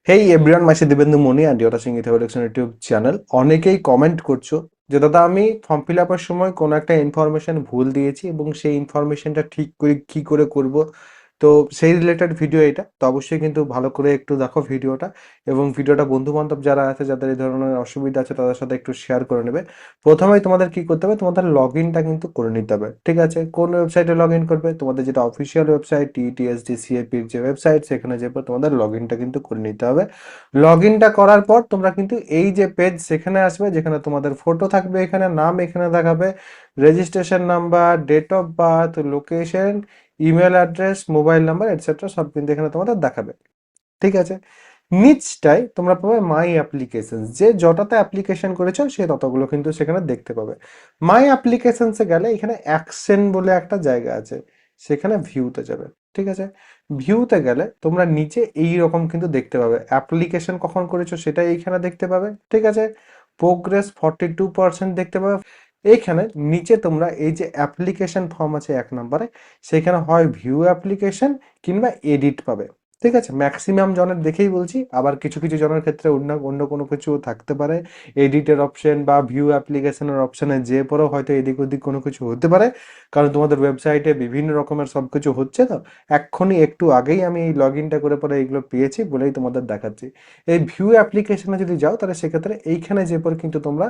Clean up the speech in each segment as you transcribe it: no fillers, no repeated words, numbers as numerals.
Hey everyone, my Dibendu Moni and you're watching ইথোভেডিক্স YouTube channel. অনেকেই comment করছো যে দাদা আমি ফর্ম ফিল আপের সময় কোনো একটা ইনফরমেশন ভুল দিয়েছি এবং সেই ইনফরমেশনটা ঠিক করে কি করে করব। তো সেই রিলেটেড ভিডিও এটা, তো অবশ্যই কিন্তু ভালো করে একটু দেখো ভিডিওটা, এবং ভিডিওটা বন্ধু বান্ধব যারা আছে যাদের এই ধরনের অসুবিধা আছে তাদের সাথে একটু শেয়ার করে নেবে। প্রথমেই তোমাদের কি করতে হবে, তোমাদের লগ ইনটা কিন্তু করে নিতে হবে। ঠিক আছে, কোন ওয়েবসাইটে লগ ইন করবে? তোমাদের যেটা অফিসিয়াল ওয়েবসাইট টিটিএসডিসিএপির যে ওয়েবসাইট, সেখানে যে তোমাদের লগ ইনটা কিন্তু করে নিতে হবে। লগ ইনটা করার পর তোমরা কিন্তু এই যে পেজ সেখানে আসবে, যেখানে তোমাদের ফটো থাকবে, এখানে নাম এখানে দেখাবে, registration number, date of birth, location, email address, mobile number etcetera সব কিন্তু এখানে তোমাদের দেখাবে। ঠিক আছে, নিচটায় তোমরা পাবে মাই অ্যাপ্লিকেশন, যে যটাতে অ্যাপ্লিকেশন করেছো সে ততগুলো কিন্তু সেখানে দেখতে পাবে। মাই অ্যাপ্লিকেশনসে গেলে এখানে অ্যাকশন বলে একটা জায়গা আছে, সেখানে ভিউতে যাবে। ঠিক আছে, ভিউতে গেলে তোমরা নিচে এই রকম কিন্তু দেখতে পাবে, অ্যাপ্লিকেশন কখন করেছো সেটা এইখানে দেখতে পাবে। ঠিক আছে, প্রোগ্রেস 42% দেখতে পাবে। এইখানে নিচে তোমরা এই যে অ্যাপ্লিকেশন ফর্ম আছে 1 নম্বরে, সেখানে হয় ভিউ অ্যাপ্লিকেশন কিংবা এডিট পাবে। ঠিক আছে, ম্যাক্সিমাম জনের দেখেই বলছি, আবার কিছু কিছু জনের ক্ষেত্রে অন্য অন্য কোনো কিছু থাকতে পারে। এডিটের অপশন বা ভিউ অ্যাপ্লিকেশনের অপশনে যে পরেও হয়তো এদিক ওদিক কোনো কিছু হতে পারে, কারণ তোমাদের ওয়েবসাইটে বিভিন্ন রকমের সব কিছু হচ্ছে। তো এক্ষুনি একটু আগেই আমি এই লগ ইনটা করে পরে এইগুলো পেয়েছি বলেই তোমাদের দেখাচ্ছি। এই ভিউ অ্যাপ্লিকেশনে যদি যাও তাহলে সেক্ষেত্রে এইখানে যে পর কিন্তু তোমরা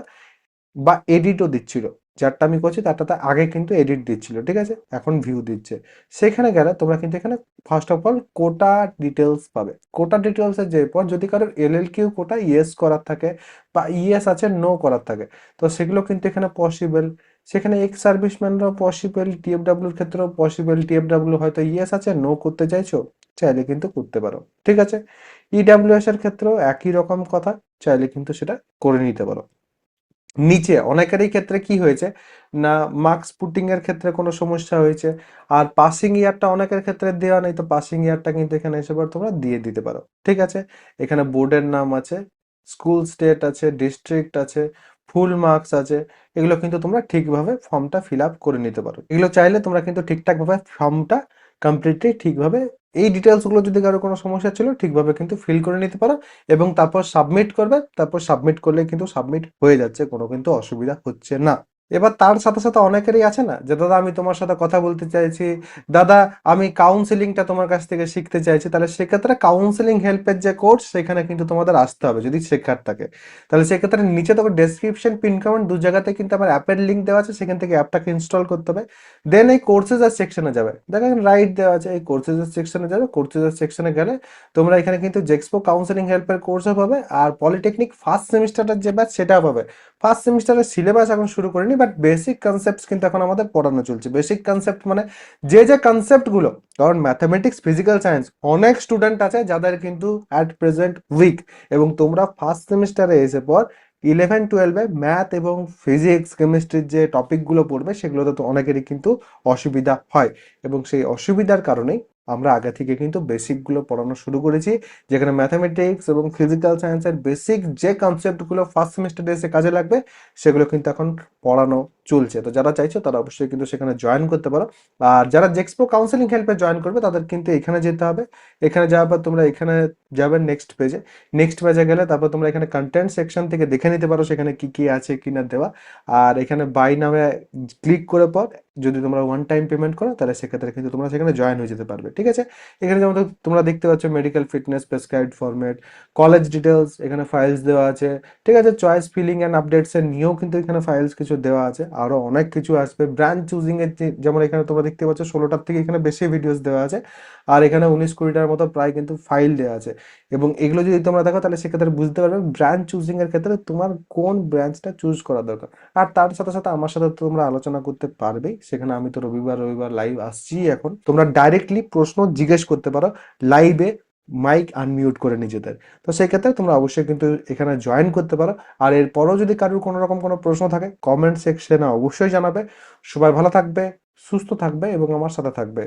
বা এডিটও দিচ্ছিল, যারটা আমি করছি তারটাতে আগে কিন্তু এডিট দিচ্ছিল। ঠিক আছে, এখন ভিউ দিচ্ছে। সেখানে গেলে তোমরা কিন্তু এখানে first of all quota details পাবে। কোটা ডিটেলসের যে পর যদি কারোর এলএল কিউ কোটা ইয়েস করার থাকে বা ইয়েস আছে নো করার থাকে, তো সেগুলো কিন্তু এখানে পসিবল। সেখানে এক্স সার্ভিসম্যানরাও পসিবল, টিএফডাব্লিউর ক্ষেত্রেও পসিবল। টিএফডাব্লিউ হয়তো ইয়েস আছে, নো করতে চাইছো, চাইলে কিন্তু করতে পারো। ঠিক আছে, ইডাব্লিউএস এর ক্ষেত্রেও একই রকম কথা, চাইলে কিন্তু সেটা করে নিতে পারো। নিচে অনেকেরই ক্ষেত্রে কি হয়েছে না, মার্কস পুটিং এর ক্ষেত্রে কোনো সমস্যা হয়েছে, আর পাসিং ইয়ারটা অনেকের ক্ষেত্রে দেওয়া নেই, তো পাসিং ইয়ারটা কিন্তু এখানে এসে পর তোমরা দিয়ে দিতে পারো। ঠিক আছে, এখানে বোর্ডের নাম আছে, স্কুল স্টেট আছে, ডিস্ট্রিক্ট আছে, ফুল মার্কস আছে। এগুলো কিন্তু তোমরা ঠিকভাবে ফর্মটা ফিল আপ করে নিতে পারো। এগুলো চাইলে তোমরা কিন্তু ঠিকঠাকভাবে ফর্মটা কমপ্লিটলি ঠিকভাবে, এই ডিটেলসগুলো যদি কারো কোনো সমস্যা ছিল ঠিকভাবে কিন্তু ফিল করে নিতে পারো, এবং তারপর সাবমিট করবে। তারপর সাবমিট করলে কিন্তু সাবমিট হয়ে যাচ্ছে, কোনো কিন্তু অসুবিধা হচ্ছে না। এবার তার সাথে সাথে অনেকেরই আছে না যে দাদা আমি তোমার সাথে কথা বলতে চাইছি, দাদা আমি কাউন্সিলিংটা তোমার কাছ থেকে শিখতে চাইছি, তাহলে সেক্ষেত্রে কাউন্সিলিং হেল্পের যে কোর্স সেখানে কিন্তু তোমাদের আসতে হবে যদি শেখার থাকে। তাহলে সেক্ষেত্রে নিচে তোকে ডেসক্রিপশন পিন কমেন্ট দু জায়গাতে কিন্তু আমার অ্যাপের লিঙ্ক দেওয়া আছে, সেখান থেকে অ্যাপটাকে ইনস্টল করতে হবে। দেন এই কোর্সেস আর সেকশনে যাবে, দেখেন রাইট দেওয়া আছে, এই কোর্সেস আর সেকশনে যাবে। কোর্সেস আর সেকশনে গেলে তোমরা এখানে কিন্তু জেক্সপো কাউন্সিলিং হেল্পের কোর্সও পাবে, আর পলিটেকনিক ফার্স্ট সেমিস্টারের যে ব্যাচ সেটাও পাবে। ফার্স্ট সেমিস্টারের সিলেবাস এখন শুরু করিনি, বাট বেসিক কনসেপ্টস কিন্তু এখন আমাদের পড়ানো চলছে। বেসিক কনসেপ্ট মানে যে যে কনসেপ্টগুলো, কারণ ম্যাথামেটিক্স ফিজিক্যাল সায়েন্স অনেক স্টুডেন্ট আছে যাদের কিন্তু অ্যাট প্রেজেন্ট উইক, এবং তোমরা ফার্স্ট সেমিস্টারে এসে পর 11-12-এ ম্যাথ এবং ফিজিক্স কেমিস্ট্রির যে টপিকগুলো পড়বে সেগুলোতে তো অনেকেরই কিন্তু অসুবিধা হয়, এবং সেই অসুবিধার কারণেই আমরা আগে থেকে কিন্তু বেসিকগুলো পড়ানো শুরু করেছি, যেখানে ম্যাথামেটিক্স এবং ফিজিক্যাল সায়েন্সের বেসিক যে কনসেপ্টগুলো ফার্স্ট সেমিস্টারে এসে কাজে লাগবে সেগুলো কিন্তু এখন পড়ানো চলছে। তো যারা চাইছো তারা অবশ্যই কিন্তু সেখানে জয়েন করতে পারো। আর যারা জেক্সপো কাউন্সিলিং হেল্পে জয়েন করবে তাদের কিন্তু এখানে যেতে হবে। এখানে যাওয়ার পর তোমরা এখানে যাবে নেক্সট পেজে। নেক্সট পেজে গেলে তারপর তোমরা এখানে কন্টেন্ট সেকশন থেকে দেখে নিতে পারো সেখানে কি কি আছে কি না দেওয়া। আর এখানে বাই নামে ক্লিক করে পর যদি তোমরা ওয়ান টাইম পেমেন্ট করো তাহলে সেক্ষেত্রে কিন্তু তোমরা সেখানে জয়েন হয়ে যেতে পারবে। ঠিক আছে, এখানে যেমন তোমরা দেখতে পাচ্ছ medical fitness, prescribed format, college details, এখানে ফাইলস দেওয়া আছে। ঠিক আছে, চয়েস ফিলিং অ্যান্ড আপডেটস এর নিয়েও কিন্তু এখানে ফাইলস কিছু দেওয়া আছে, আরো অনেক কিছু আসবে। ব্রাঞ্চ চুজিং এর যেমন এখানে তোমরা দেখতে পাচ্ছ 16টার থেকে এখানে বেশি ভিডিওস দেওয়া আছে, আর এখানে 19-20টার মতো প্রায় কিন্তু ফাইল দেওয়া আছে। এবং এগুলো যদি তোমরা দেখো তাহলে সেক্ষেত্রে বুঝতে পারবে ব্রাঞ্চ চুজিং এর ক্ষেত্রে তোমার কোন ব্রাঞ্চটা চুজ করা দরকার। আর তার সাথে সাথে আমার সাথে তো তোমরা আলোচনা করতে পারবেই, সেখানে আমি তো রবিবার রবিবার লাইভ আসছি। এখন তোমরা ডাইরেক্টলি প্রশ্ন জিজ্ঞেস করতে পারো লাইভে, মাইক আনমিউট করে নিজেদের। তো সেই ক্ষেত্রে তোমরা অবশ্যই কিন্তু এখানে জয়েন করতে পারো। আর এরপরও যদি কারোর কোনো রকম কোনো প্রশ্ন থাকে কমেন্ট সেকশনে অবশ্যই জানাবে। সবাই ভালো থাকবে, সুস্থ থাকবে এবং আমার সাথে থাকবে।